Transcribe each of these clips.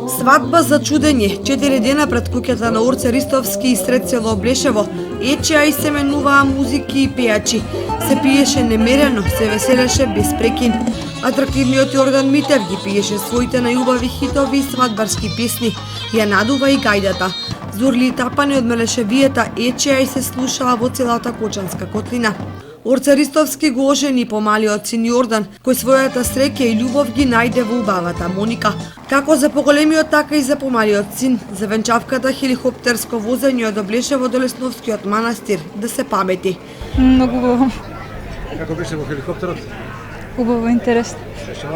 Свадба за чудење, 4 дена пред куќата на Орце Ристовски и сред село Блешево, ечеа и се менуваа музики и пејачи. Се пиеше немерено, се веселеше без прекин. Атрактивниот Јордан Митев ги пиеше своите најубави хитови и свадбарски песни, ја надува и гајдата. Зорли и тапани од мелешевијата ечеа и се слушаа во целата Кочанска котлина. Орце Ристовски го ожени помалиот син Јордан, кој својата среќа и љубов ги најде во убавата Моника. Како за поголемиот, така и за помалиот син, за венчавката хеликоптерско возење од Блешево до Лесновскиот манастир да се памети. Многу убаво. Како беше во хеликоптерот? Убаво, интересно.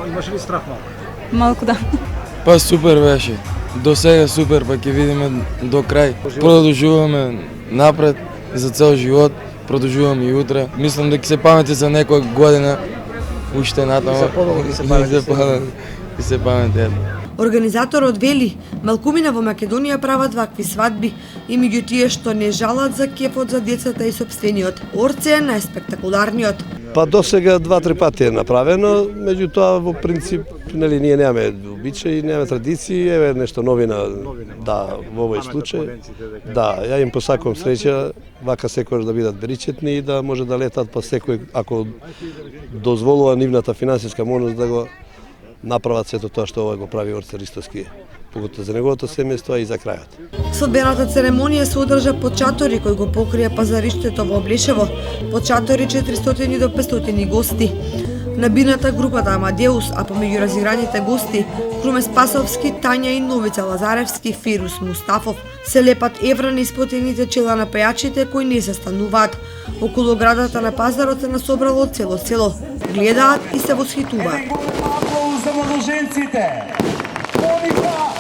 Имаше ли страх малку? Малку да. Па супер беше. До сега супер, па ќе видиме до крај. Продолжуваме напред за цел живот, продолжуваме и утре. Мислам дека се памети за некоја година уште натаму. И се памети. Организаторот вели, малкумина во Македонија прават вакви свадби и меѓу тие што не жалат за кефот за децата и сопствениот. Орце е најспектакуларниот. Па до сега 2-3 пати е направено, меѓутоа во принцип нели ние немаме обичаи, немаме традиции, еве нешто новина, да, во овој случај. Да, ја им посакувам среќа, вака секојаш да бидат бричетни и да може да летат па секој ако дозволува нивната финансиска можност да го направат сето тоа што ова го прави Орце Ристовски, поготово за неговото семејство и за крајот. Свадбената церемонија се одржа под чатори кој го покрија пазариштето во Блешево, под чатори 400 до 500 гости. На бината групата Амадеус, а помеѓу разиграните гости, Круме Спасовски, Тања и Новица Лазаревски, Фирус Мустафов, се лепат евра на испотените чела на пејачите кои не се стануваат. Околу градата на пазарот се насобрало цело село. Гледаат и се восхитуваат. За младоженците! Моника!